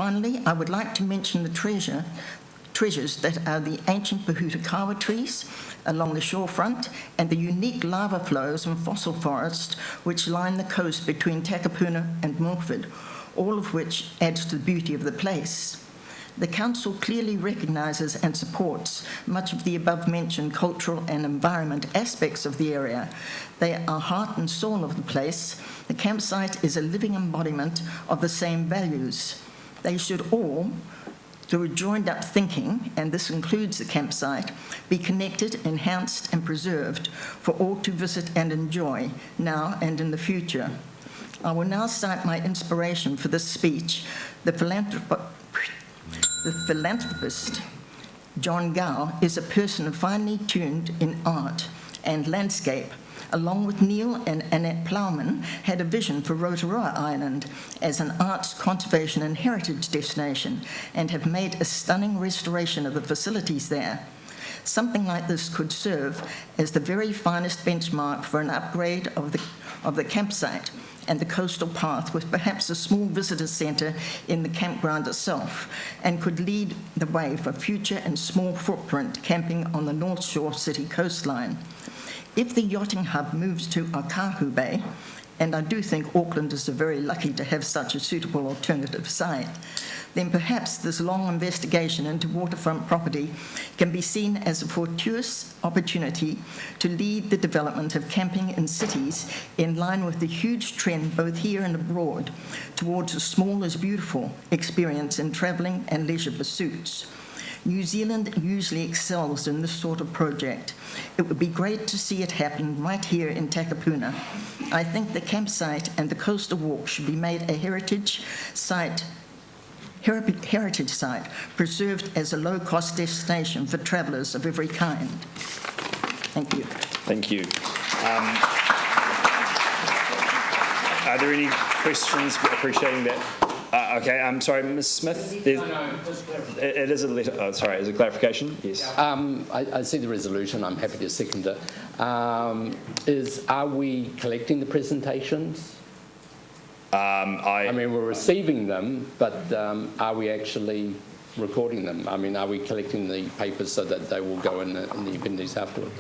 Finally, I would like to mention the treasures that are the ancient Pahutakawa trees along the shorefront and the unique lava flows and fossil forests which line the coast between Takapuna and Milford, all of which adds to the beauty of the place. The Council clearly recognises and supports much of the above-mentioned cultural and environment aspects of the area. They are heart and soul of the place. The campsite is a living embodiment of the same values. They should all, through joined-up thinking, and this includes the campsite, be connected, enhanced and preserved for all to visit and enjoy, now and in the future. I will now cite my inspiration for this speech. The philanthropist John Gow is a person finely tuned in art and landscape. Along with Neil and Annette Plowman, had a vision for Rotorua Island as an arts, conservation and heritage destination and have made a stunning restoration of the facilities there. Something like this could serve as the very finest benchmark for an upgrade of the campsite and the coastal path, with perhaps a small visitor centre in the campground itself, and could lead the way for future and small footprint camping on the North Shore city coastline. If the yachting hub moves to Akahu Bay, and I do think Auckland is very lucky to have such a suitable alternative site, then perhaps this long investigation into waterfront property can be seen as a fortuitous opportunity to lead the development of camping in cities in line with the huge trend both here and abroad towards a small is beautiful experience in travelling and leisure pursuits. New Zealand usually excels in this sort of project. It would be great to see it happen right here in Takapuna. I think the campsite and the coastal walk should be made a heritage site, preserved as a low-cost destination for travellers of every kind. Thank you. Thank you. Are there any questions appreciating that? Okay, I'm sorry, Ms. Smith. It is a letter. Oh, sorry, is it clarification? Yes. I see the resolution. I'm happy to second it. Are we collecting the presentations? I mean, we're receiving them, but are we actually recording them? I mean, are we collecting the papers so that they will go in the appendix afterwards?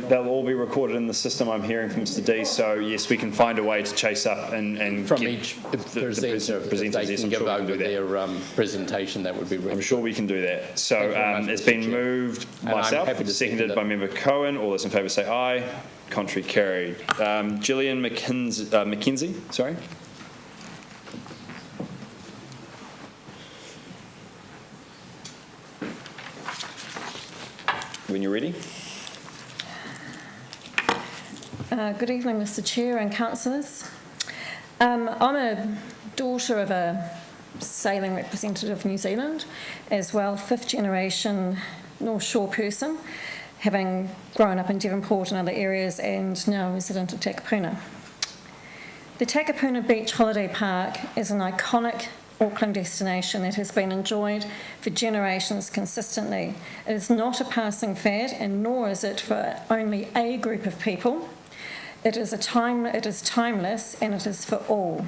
They'll all be recorded in the system, I'm hearing from Mr. D, so yes, we can find a way to chase up and from get each presenter, if they can give over their presentation, that would be really I'm sure we can do that. So it's been moved myself, seconded by Member Cohen. All those in favour say aye. Contrary carried. Gillian McKenzie, sorry. When you're ready. Good evening, Mr. Chair and councillors. I'm a daughter of a sailing representative of New Zealand, as well, fifth generation North Shore person, having grown up in Devonport and other areas and now a resident of Takapuna. The Takapuna Beach Holiday Park is an iconic Auckland destination that has been enjoyed for generations consistently. It is not a passing fad, and nor is it for only a group of people. It is timeless, and it is for all.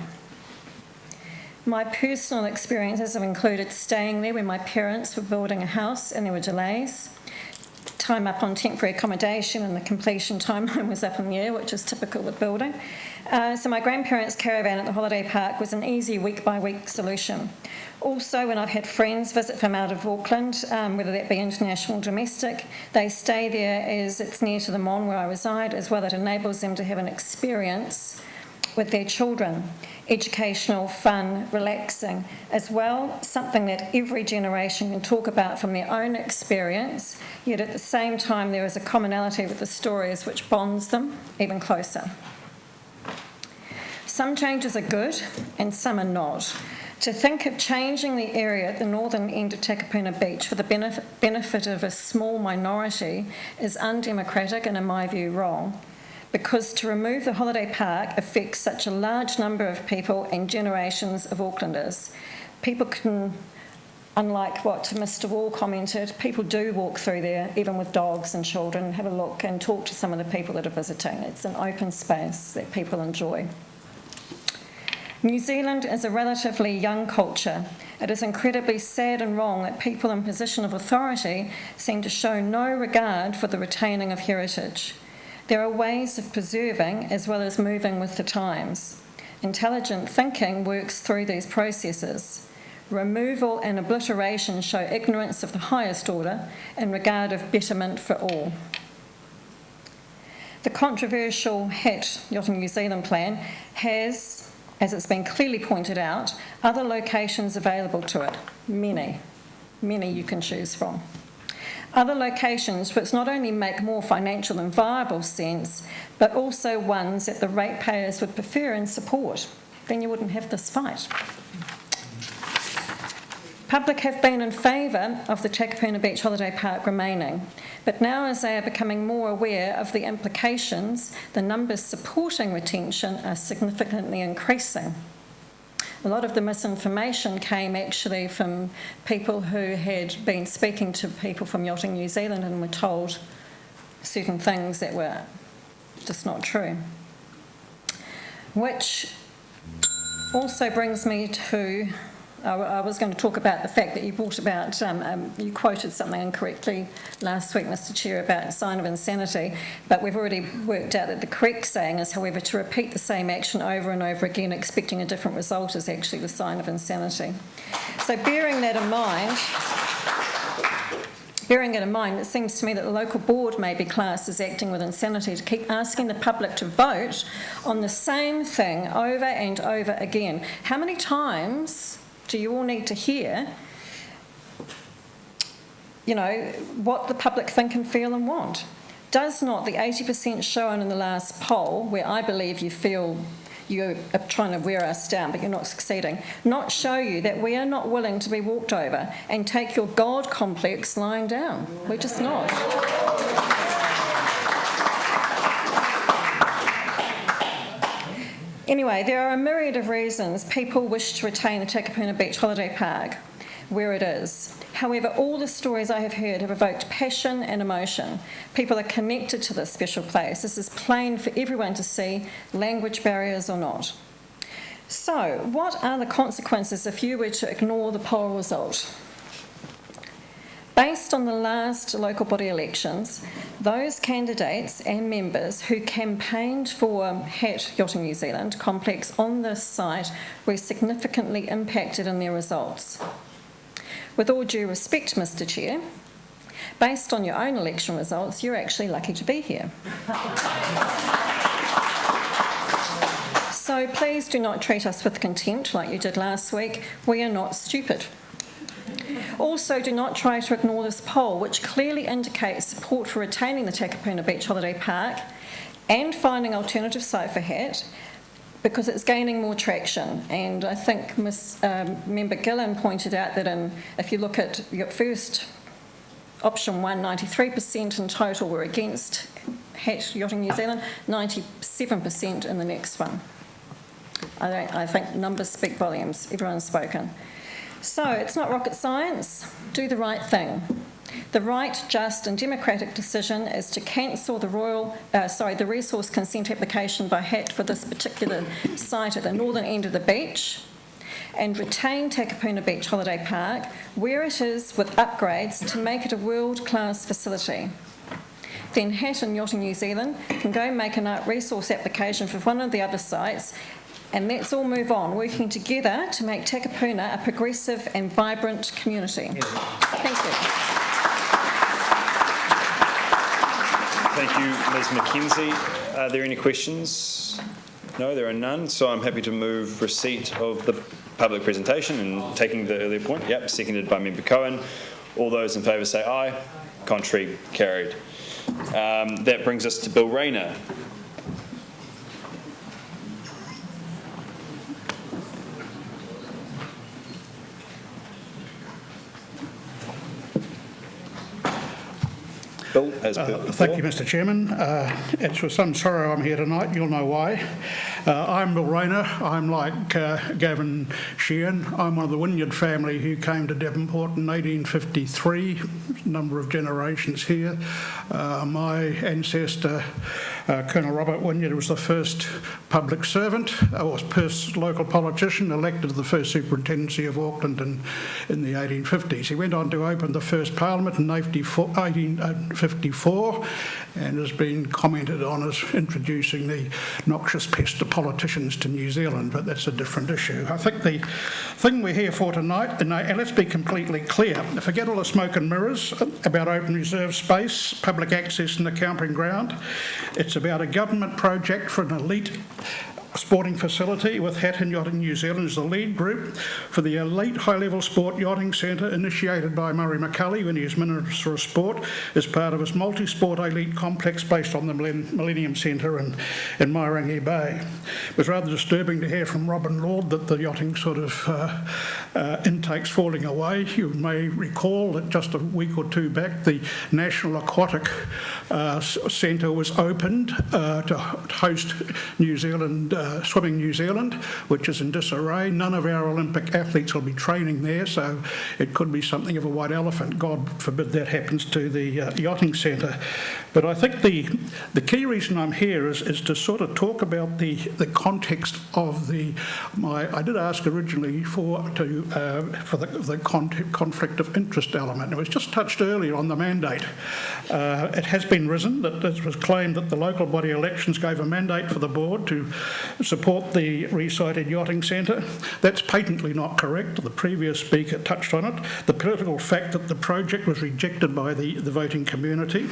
My personal experiences have included staying there when my parents were building a house and there were delays, time up on temporary accommodation and the completion timeline was up in the air, which is typical with building. So my grandparents' caravan at the holiday park was an easy week-by-week solution. Also, when I've had friends visit from out of Auckland, whether that be international or domestic, they stay there as it's near to the Mon where I reside, as well. It enables them to have an experience with their children, educational, fun, relaxing, as well, something that every generation can talk about from their own experience, yet at the same time there is a commonality with the stories which bonds them even closer. Some changes are good and some are not. To think of changing the area at the northern end of Takapuna Beach for the benefit of a small minority is undemocratic and, in my view, wrong, because to remove the holiday park affects such a large number of people and generations of Aucklanders. People can, unlike what Mr. Wall commented, people do walk through there, even with dogs and children, have a look and talk to some of the people that are visiting. It's an open space that people enjoy. New Zealand is a relatively young culture. It is incredibly sad and wrong that people in position of authority seem to show no regard for the retaining of heritage. There are ways of preserving as well as moving with the times. Intelligent thinking works through these processes. Removal and obliteration show ignorance of the highest order in regard of betterment for all. The controversial HET Yachting New Zealand plan has, as it's been clearly pointed out, other locations available to it. Many you can choose from. Other locations which not only make more financial and viable sense, but also ones that the ratepayers would prefer and support. Then you wouldn't have this fight. Public have been in favour of the Takapuna Beach Holiday Park remaining, but now as they are becoming more aware of the implications, the numbers supporting retention are significantly increasing. A lot of the misinformation came actually from people who had been speaking to people from Yachting New Zealand and were told certain things that were just not true. Which also brings me to, I was going to talk about the fact that you brought about, you quoted something incorrectly last week, Mr. Chair, about sign of insanity, but we've already worked out that the correct saying is, however, to repeat the same action over and over again, expecting a different result is actually the sign of insanity. So bearing that in mind, it seems to me that the local board may be classed as acting with insanity to keep asking the public to vote on the same thing over and over again. How many times do you all need to hear, what the public think and feel and want? Does not the 80% shown in the last poll, where I believe you feel you are trying to wear us down but you're not succeeding, not show you that we are not willing to be walked over and take your God complex lying down? We're just not. Anyway, there are a myriad of reasons people wish to retain the Takapuna Beach Holiday Park where it is. However, all the stories I have heard have evoked passion and emotion. People are connected to this special place. This is plain for everyone to see, language barriers or not. So, what are the consequences if you were to ignore the poll result? Based on the last local body elections, those candidates and members who campaigned for HAT Yachting New Zealand complex on this site were significantly impacted in their results. With all due respect, Mr. Chair, based on your own election results, you're actually lucky to be here. So please do not treat us with contempt like you did last week. We are not stupid. Also, do not try to ignore this poll, which clearly indicates support for retaining the Takapuna Beach Holiday Park and finding an alternative site for HAT, because it's gaining more traction. And I think Member Gillan pointed out that if you look at your first option 1, 93% in total were against HAT Yachting New Zealand, 97% in the next one. I think numbers speak volumes. Everyone's spoken. So it's not rocket science. Do the right thing. The right, just and democratic decision is to cancel the resource consent application by HAT for this particular site at the northern end of the beach and retain Takapuna Beach Holiday Park where it is with upgrades to make it a world-class facility. Then HAT and Yachting New Zealand can go make a resource application for one of the other sites, and let's all move on, working together to make Takapuna a progressive and vibrant community. Thank you. Thank you, Ms Mackenzie. Are there any questions? No, there are none, so I'm happy to move receipt of the public presentation and taking the earlier point. Yep, seconded by Member Cohen. All those in favour say aye. Contrary, carried. That brings us to Bill Rayner. Bill, as per thank you, Mr. Chairman. It's with some sorrow I'm here tonight. You'll know why. I'm Bill Rayner. I'm like Gavin Sheehan. I'm one of the Wynyard family who came to Devonport in 1853. A number of generations here. My ancestor Colonel Robert Wynyard was the first public servant or first local politician elected to the first superintendency of Auckland in the 1850s. He went on to open the first parliament in 1854 and has been commented on as introducing the noxious pest of politicians to New Zealand, but that's a different issue. I think the thing we're here for tonight, and let's be completely clear, forget all the smoke and mirrors about open reserve space, public access and the camping ground. It's about a government project for an elite sporting facility with Hatton Yachting New Zealand as the lead group for the elite high-level sport yachting centre initiated by Murray McCully when he was Minister of Sport as part of his multi-sport elite complex based on the Millennium Centre in Mairangi Bay. It was rather disturbing to hear from Robin Lord that the yachting sort of intake's falling away. You may recall that just a week or two back the National Aquatic Centre was opened to host New Zealand Swimming New Zealand, which is in disarray. None of our Olympic athletes will be training there, so it could be something of a white elephant. God forbid that happens to the yachting centre. But I think the key reason I'm here is to sort of talk about the context of I did ask originally for the conflict of interest element. It was just touched earlier on the mandate. It has been risen that it was claimed that the local body elections gave a mandate for the board to support the recited yachting centre. That's patently not correct. The previous speaker touched on it. The political fact that the project was rejected by the voting community.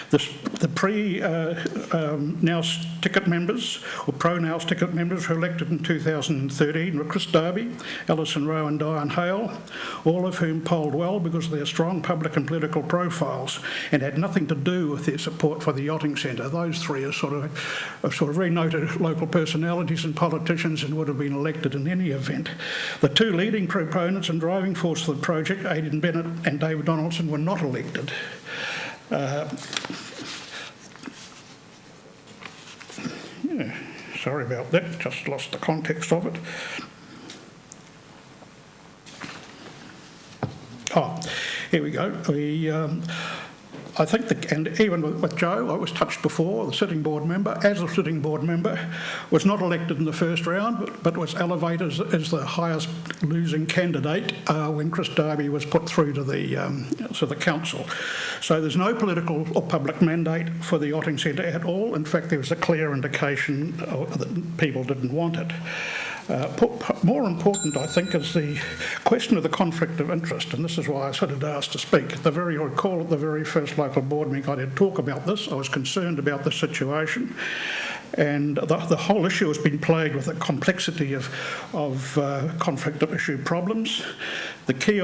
The pre-Nous ticket members, or pro-Nous ticket members who were elected in 2013 were Chris Darby, Alison Rowe and Diane Hale, all of whom polled well because of their strong public and political profiles and had nothing to do with their support for the yachting centre. Those three are sort of very noted local personalities and politicians and would have been elected in any event. The two leading proponents and driving force for the project, Aidan Bennett and David Donaldson, were not elected. Sorry about that, just lost the context of it. Here we go. I think, and even with Joe, I was touched before, the sitting board member, as a sitting board member, was not elected in the first round, but was elevated as the highest losing candidate when Chris Darby was put through to the council. So there's no political or public mandate for the yachting centre at all. In fact, there was a clear indication that people didn't want it. More important, I think, is the question of the conflict of interest, and this is why I sort of asked to speak. I recall at the very first local board meeting I did talk about this. I was concerned about the situation, and the whole issue has been plagued with the complexity of conflict of issue problems. The key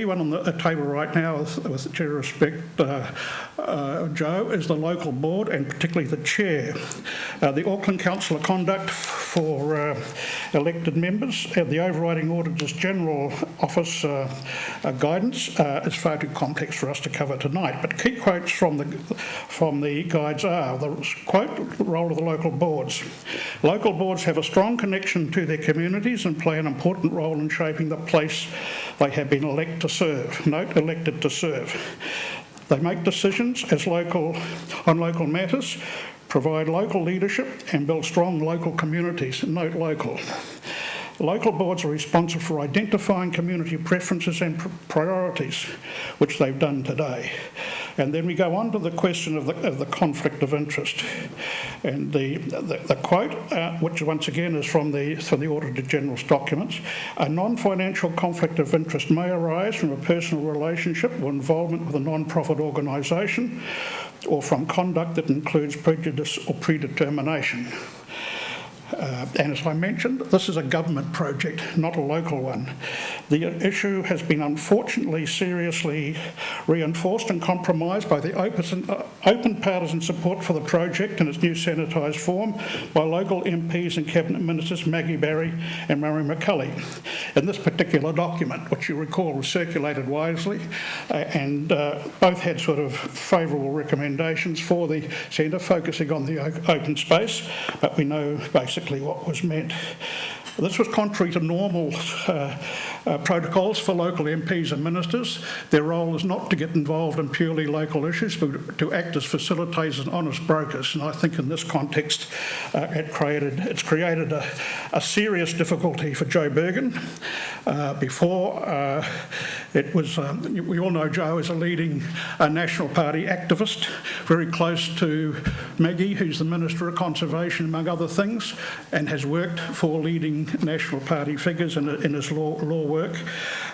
one on the table right now, with due respect, Joe, is the local board and particularly the chair. The Auckland Council of Conduct for elected members, the overriding Auditor's General Office guidance is far too complex for us to cover tonight. But key quotes from the guides are, the quote, the role of the local boards. Local boards have a strong connection to their communities and play an important role in shaping the place they have been elected to serve. Note, elected to serve. They make decisions on local matters, provide local leadership and build strong local communities. Note, local. Local boards are responsible for identifying community preferences and priorities, which they've done today. And then we go on to the question of the conflict of interest. And the quote, which once again is from the Auditor General's documents, a non-financial conflict of interest may arise from a personal relationship or involvement with a non-profit organisation or from conduct that includes prejudice or predetermination. And as I mentioned, this is a government project, not a local one. The issue has been unfortunately seriously reinforced and compromised by the open partisan support for the project in its new sanitised form by local MPs and Cabinet Ministers Maggie Barry and Murray McCully. In this particular document, which you recall was circulated wisely, and both had sort of favourable recommendations for the centre, focusing on the open space, but we know basically what was meant. This was contrary to normal protocols for local MPs and ministers. Their role is not to get involved in purely local issues, but to act as facilitators and honest brokers. And I think in this context, it's created a serious difficulty for Joe Bergen. Before, it was, we all know Joe is a leading National Party activist, very close to Maggie, who's the Minister of Conservation, among other things, and has worked for leading National Party figures in his law work.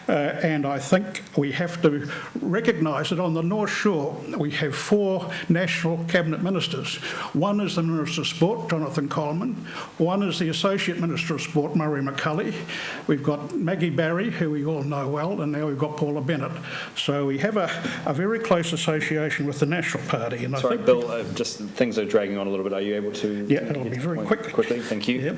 And I think we have to recognise that on the North Shore we have 4 National Cabinet Ministers. One is the Minister of Sport, Jonathan Coleman. One is the Associate Minister of Sport, Murray McCulley. We've got Maggie Barry, who we all know well, and now we've got Paula Bennett. So we have a very close association with the National Party. And Sorry, I think Bill, just things are dragging on a little bit. Are you able to? Yeah, it'll be very quick. Quickly, thank you. Yep.